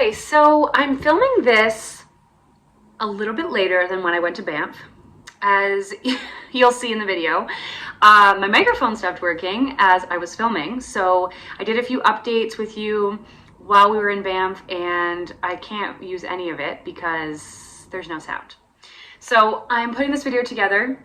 Okay, so I'm filming this a little bit later than when I went to Banff. As you'll see in the video, my microphone stopped working as I was filming, so I did a few updates with you while we were in Banff, and I can't use any of it because there's no sound. So I'm putting this video together,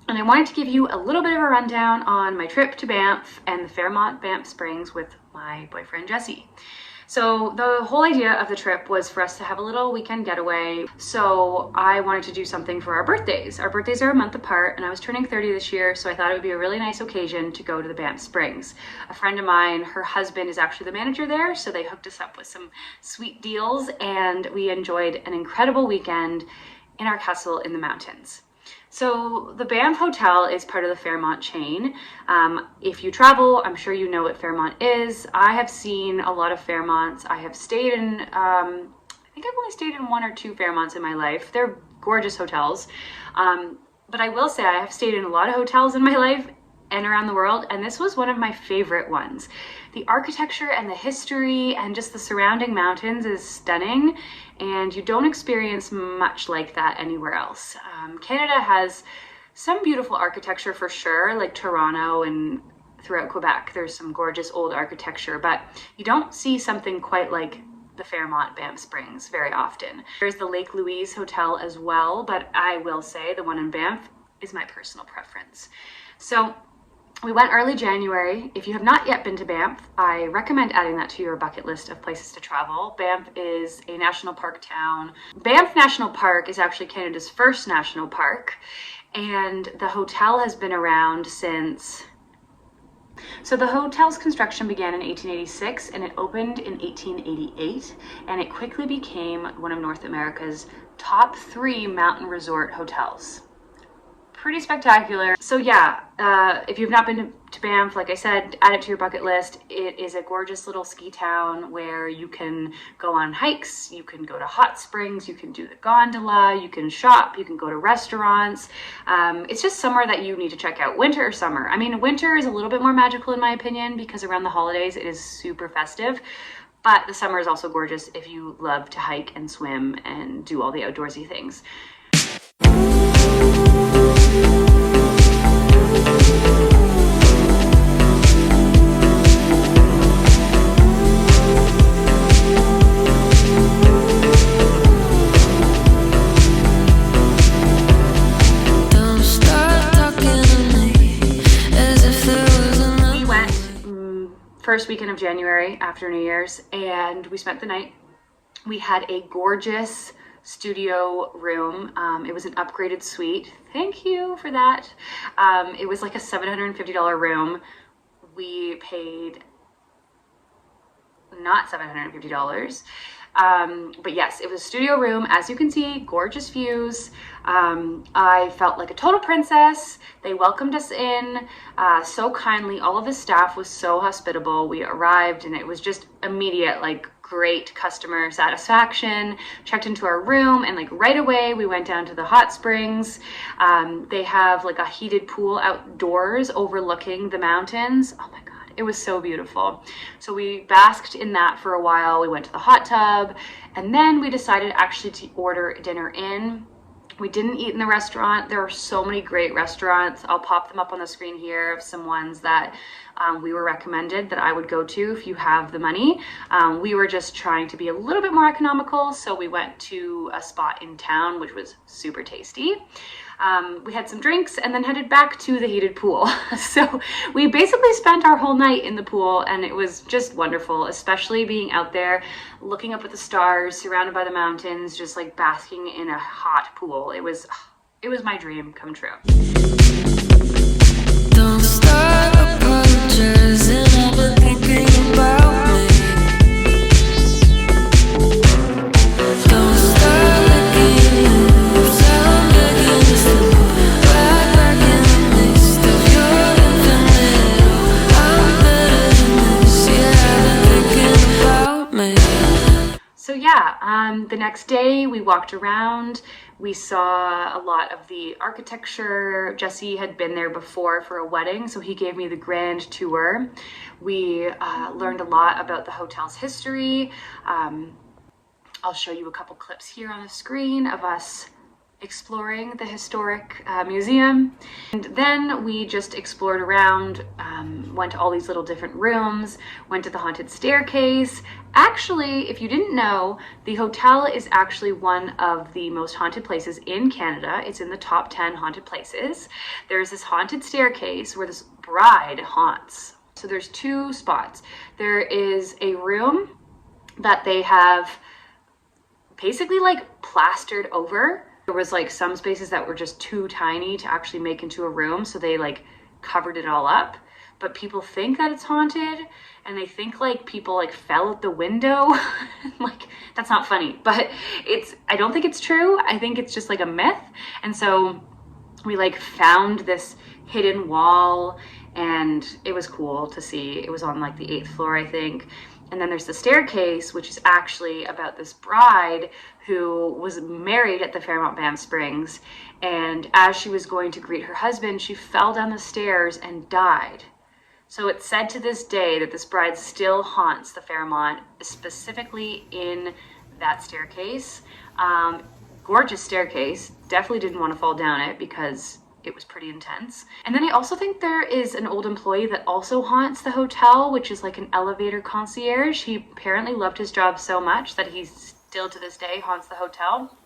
and I wanted to give you a little bit of a rundown on my trip to Banff and the Fairmont Banff Springs with my boyfriend Jesse. So the whole idea of the trip was for us to have a little weekend getaway. So I wanted to do something for our birthdays. Our birthdays are a month apart, and I was turning 30 this year, so I thought it would be a really nice occasion to go to the Banff Springs. A friend of mine, her husband is actually the manager there, so they hooked us up with some sweet deals, and we enjoyed an incredible weekend in our castle in the mountains. So the Banff Hotel is part of the Fairmont chain. If you travel, I'm sure you know what Fairmont is. I have seen a lot of Fairmonts. I have stayed in, I think I've only stayed in one or two Fairmonts in my life. They're gorgeous hotels. But I will say I have stayed in a lot of hotels in my life and around the world, and this was one of my favorite ones. The architecture and the history and just the surrounding mountains is stunning, and you don't experience much like that anywhere else. Canada has some beautiful architecture for sure, like Toronto and throughout Quebec. There's some gorgeous old architecture, but you don't see something quite like the Fairmont Banff Springs very often. There's the Lake Louise Hotel as well, but I will say the one in Banff is my personal preference. So we went early January. If you have not yet been to Banff, I recommend adding that to your bucket list of places to travel. Banff is a national park town. Banff National Park is actually Canada's first national park, and the hotel has been around since... So the hotel's construction began in 1886 and it opened in 1888, and it quickly became one of North America's top 3 mountain resort hotels. Pretty spectacular. So yeah, if you've not been to Banff, like I said, add it to your bucket list. It is a gorgeous little ski town where you can go on hikes, you can go to hot springs, you can do the gondola, you can shop, you can go to restaurants. It's just somewhere that you need to check out, winter or summer. I mean, winter is a little bit more magical in my opinion because around the holidays it is super festive. But the summer is also gorgeous if you love to hike and swim and do all the outdoorsy things. First weekend of January after New Year's, and we spent the night. We had a gorgeous studio room. It was an upgraded suite. Thank you for that. It was like a $750 room. We paid not $750. But yes, it was a studio room. As you can see, gorgeous views. I felt like a total princess. They welcomed us in so kindly. All of the staff was so hospitable. We arrived and it was just immediate, like great customer satisfaction. Checked into our room and like right away we went down to the hot springs. They have like a heated pool outdoors overlooking the mountains. Oh my God. It was so beautiful. So we basked in that for a while. We went to the hot tub, and then we decided actually to order dinner in. We didn't eat in the restaurant. There are so many great restaurants. I'll pop them up on the screen here of some ones that we were recommended that I would go to if you have the money. We were just trying to be a little bit more economical, so we went to a spot in town, which was super tasty. We had some drinks and then headed back to the heated pool. So we basically spent our whole night in the pool, and it was just wonderful, especially being out there, looking up at the stars, surrounded by the mountains, just like basking in a hot pool. It was my dream come true. Don't start apologizing, I've been thinking about me. So yeah, the next day we walked around. We saw a lot of the architecture. Jesse had been there before for a wedding, so he gave me the grand tour. We learned a lot about the hotel's history. I'll show you a couple clips here on the screen of us exploring the historic museum. And then we just explored around, went to all these little different rooms, went to the haunted staircase. Actually, if you didn't know, the hotel is actually one of the most haunted places in Canada. It's in the top 10 haunted places. There's this haunted staircase where this bride haunts. So there's two spots. There is a room that they have basically like plastered over. There was like some spaces that were just too tiny to actually make into a room, so they like covered it all up. But people think that it's haunted, and they think like people like fell out the window. Like, that's not funny, but I don't think it's true. I think it's just like a myth. And so we like found this hidden wall, and it was cool to see. It was on like the 8th floor, I think. And then there's the staircase, which is actually about this bride who was married at the Fairmont Banff Springs. And as she was going to greet her husband, she fell down the stairs and died. So it's said to this day that this bride still haunts the Fairmont, specifically in that staircase. Gorgeous staircase. Definitely didn't want to fall down it because it was pretty intense. And then I also think there is an old employee that also haunts the hotel, which is like an elevator concierge. He apparently loved his job so much that he still to this day haunts the hotel.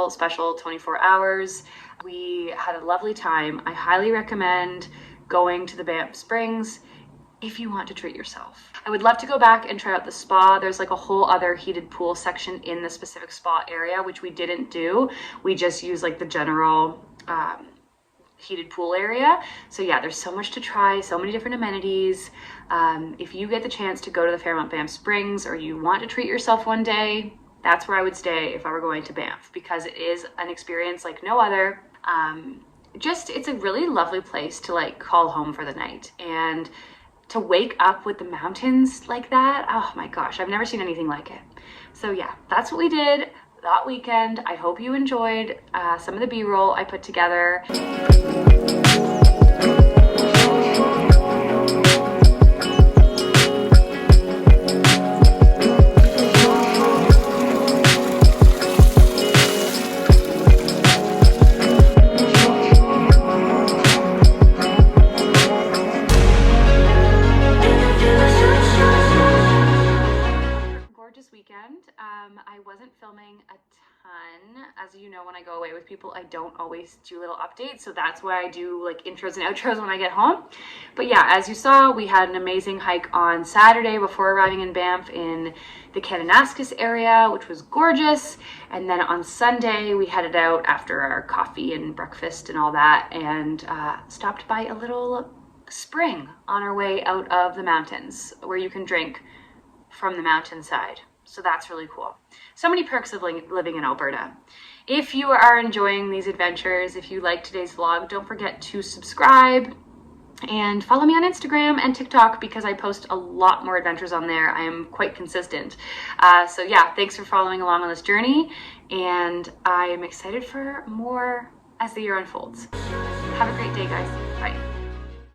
Special 24 hours. We had a lovely time. I highly recommend going to the Banff Springs if you want to treat yourself. I would love to go back and try out the spa. There's like a whole other heated pool section in the specific spa area, which we didn't do. We just used like the general heated pool area. So yeah, there's so much to try, so many different amenities. If you get the chance to go to the Fairmont Banff Springs, or you want to treat yourself one day, that's where I would stay if I were going to Banff, because it is an experience like no other. It's a really lovely place to like call home for the night, and to wake up with the mountains like that. Oh my gosh, I've never seen anything like it. So yeah, that's what we did that weekend. I hope you enjoyed some of the B-roll I put together. I wasn't filming a ton. As you know, when I go away with people, I don't always do little updates, so that's why I do like intros and outros when I get home. But yeah, as you saw, we had an amazing hike on Saturday before arriving in Banff in the Kananaskis area, which was gorgeous. And then on Sunday, we headed out after our coffee and breakfast and all that, and stopped by a little spring on our way out of the mountains where you can drink from the mountainside. So that's really cool. So many perks of living in Alberta. If you are enjoying these adventures, if you like today's vlog, don't forget to subscribe and follow me on Instagram and TikTok, because I post a lot more adventures on there. I am quite consistent. So yeah, thanks for following along on this journey, and I am excited for more as the year unfolds. Have a great day, guys. Bye.